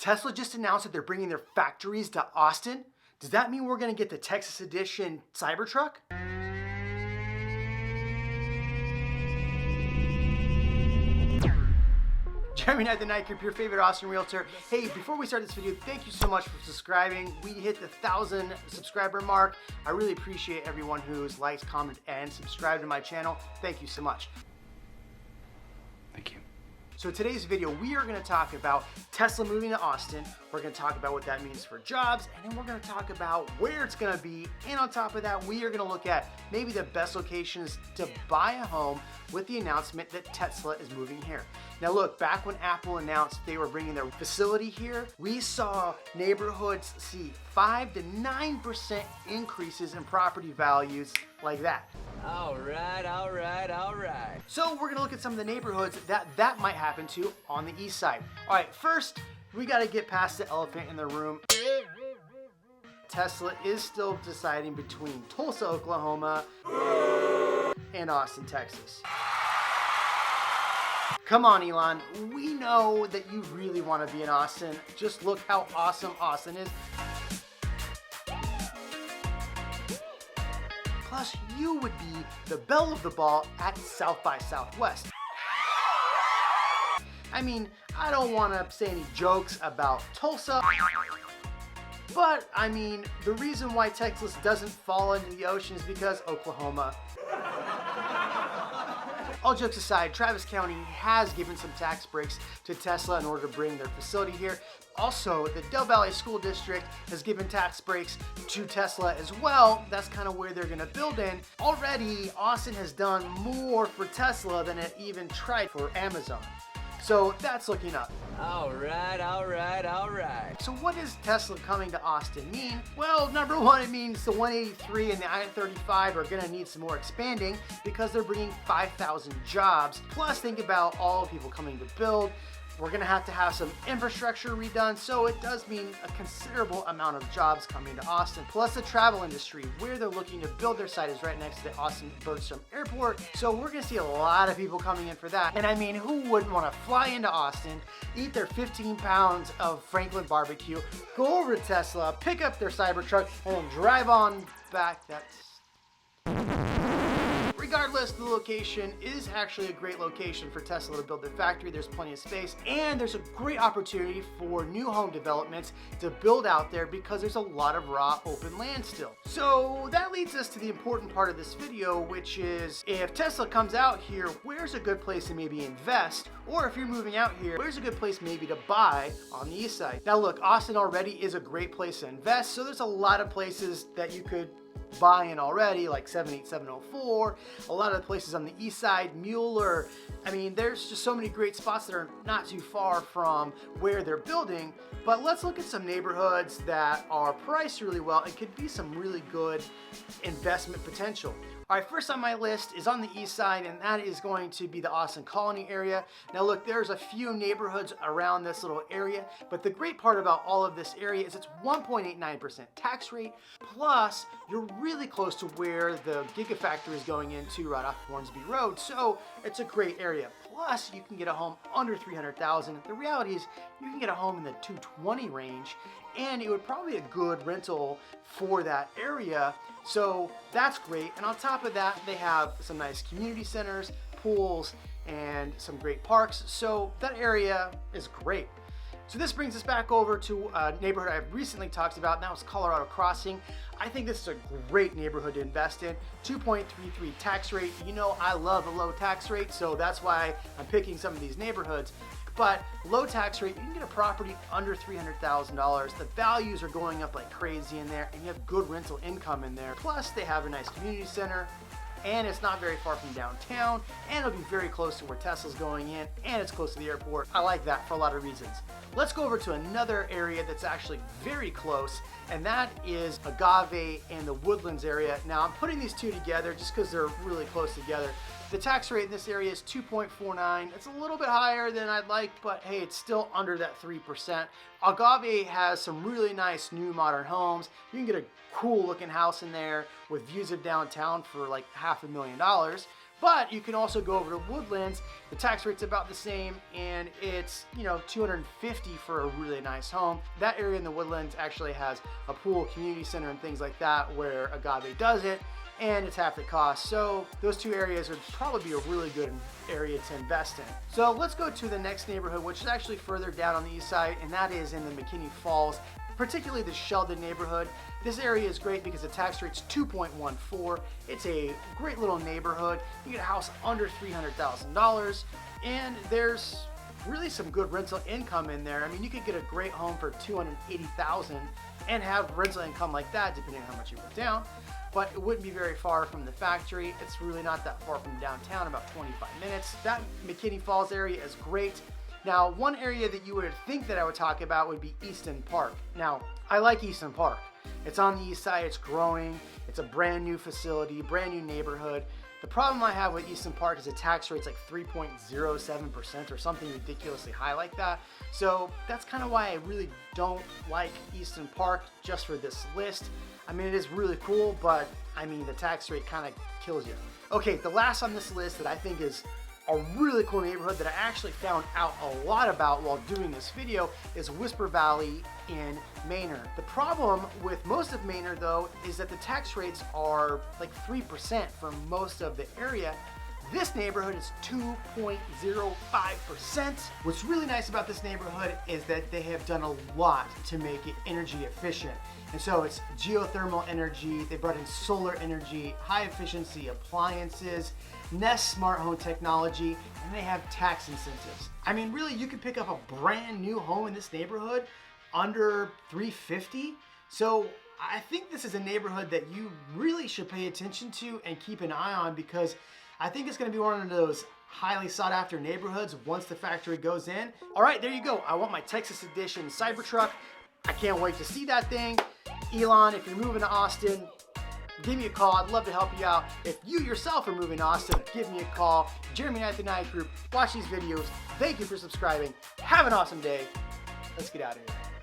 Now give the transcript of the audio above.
Tesla just announced that they're bringing their factories to Austin. Does that mean we're gonna get the Texas edition Cybertruck? Jeremy Knight, the Night Group, your favorite Austin realtor. Hey, before we start this video, thank you so much for subscribing. We hit the 1,000 subscriber mark. I really appreciate everyone who's liked, commented, and subscribed to my channel. Thank you so much. Thank you. So today's video, we are gonna talk about Tesla moving to Austin. We're gonna talk about what that means for jobs, and then we're gonna talk about where it's gonna be. And on top of that, we are gonna look at maybe the best locations to buy a home with the announcement that Tesla is moving here. Now look, back when Apple announced they were bringing their facility here, we saw neighborhoods see 5 to 9% increases in property values like that. All right. So we're gonna look at some of the neighborhoods that might happen to on the east side. All right, first, we gotta get past the elephant in the room. Tesla is still deciding between Tulsa, Oklahoma and Austin, Texas. Come on, Elon, we know that you really wanna be in Austin. Just look how awesome Austin is. Plus, you would be the belle of the ball at South by Southwest. I mean, I don't want to say any jokes about Tulsa, but I mean, the reason why Texas doesn't fall into the ocean is because Oklahoma. All jokes aside, Travis County has given some tax breaks to Tesla in order to bring their facility here. Also, the Del Valle School District has given tax breaks to Tesla as well. That's kind of where they're gonna build in. Already, Austin has done more for Tesla than it even tried for Amazon. So that's looking up. All right. So what does Tesla coming to Austin mean? Well, number one, it means the 183 and the I-35 are gonna need some more expanding because they're bringing 5,000 jobs. Plus, think about all the people coming to build. We're gonna have to have some infrastructure redone, so it does mean a considerable amount of jobs coming to Austin. Plus the travel industry, where they're looking to build their site is right next to the Austin Bergstrom Airport, so we're gonna see a lot of people coming in for that. And I mean, who wouldn't wanna fly into Austin, eat their 15 pounds of Franklin barbecue, go over to Tesla, pick up their Cybertruck, and then drive on back? Regardless, the location is actually a great location for Tesla to build their factory. There's plenty of space, and there's a great opportunity for new home developments to build out there because there's a lot of raw open land still. So that leads us to the important part of this video, which is if Tesla comes out here, where's a good place to maybe invest? Or if you're moving out here, where's a good place maybe to buy on the east side? Now look, Austin already is a great place to invest, so there's a lot of places that you could buy in already, like 78704, a lot of the places on the east side, Mueller. I mean, there's just so many great spots that are not too far from where they're building. But let's look at some neighborhoods that are priced really well and could be some really good investment potential. All right, first on my list is on the east side, and that is going to be the Austin Colony area. Now look, there's a few neighborhoods around this little area, but the great part about all of this area is it's 1.89% tax rate, plus you're really close to where the Gigafactory is going into right off Hornsby Road, so it's a great area. Plus, you can get a home under $300,000. The reality is you can get a home in the $220,000 range, and it would probably be a good rental for that area. So that's great. And on top of that, they have some nice community centers, pools, and some great parks. So that area is great. So this brings us back over to a neighborhood I've recently talked about, and that was Colorado Crossing. I think this is a great neighborhood to invest in. 2.33 tax rate. You know I love a low tax rate, so that's why I'm picking some of these neighborhoods. But low tax rate, you can get a property under $300,000. The values are going up like crazy in there, and you have good rental income in there. Plus, they have a nice community center, and it's not very far from downtown, and it'll be very close to where Tesla's going in, and it's close to the airport. I like that for a lot of reasons. Let's go over to another area that's actually very close, and that is Agave and the Woodlands area. Now, I'm putting these two together just because they're really close together. The tax rate in this area is 2.49. It's a little bit higher than I'd like, but hey, it's still under that 3%. Agave has some really nice new modern homes. You can get a cool looking house in there with views of downtown for like $500,000. But you can also go over to Woodlands. The tax rate's about the same, and it's, you know, $250 for a really nice home. That area in the Woodlands actually has a pool, community center, and things like that where Agave does it, and it's half the cost. So those two areas would probably be a really good area to invest in. So let's go to the next neighborhood, which is actually further down on the east side, and that is in the McKinney Falls, particularly the Sheldon neighborhood. This area is great because the tax rate's 2.14. It's a great little neighborhood. You get a house under $300,000, and there's really some good rental income in there. I mean, you could get a great home for $280,000 and have rental income like that, depending on how much you put down. But it wouldn't be very far from the factory. It's really not that far from downtown, about 25 minutes. That McKinney Falls area is great. Now, one area that you would think that I would talk about would be Easton Park. Now, I like Easton Park. It's on the east side, it's growing, it's a brand new facility, brand new neighborhood. The problem I have with Easton Park is the tax rate's like 3.07% or something ridiculously high like that. So that's kind of why I really don't like Easton Park just for this list. I mean, it is really cool, but I mean, the tax rate kind of kills you. Okay, the last on this list that I think is a really cool neighborhood that I actually found out a lot about while doing this video is Whisper Valley in Maynard. The problem with most of Maynard, though, is that the tax rates are like 3% for most of the area. This neighborhood is 2.05%. What's really nice about this neighborhood is that they have done a lot to make it energy efficient. And so it's geothermal energy, they brought in solar energy, high efficiency appliances, Nest smart home technology, and they have tax incentives. I mean, really, you could pick up a brand new home in this neighborhood under $350. So I think this is a neighborhood that you really should pay attention to and keep an eye on, because I think it's gonna be one of those highly sought after neighborhoods once the factory goes in. All right, there you go. I want my Texas Edition Cybertruck. I can't wait to see that thing. Elon, if you're moving to Austin, give me a call. I'd love to help you out. If you yourself are moving to Austin, give me a call. Jeremy Knight, the Night Group. Watch these videos. Thank you for subscribing. Have an awesome day. Let's get out of here.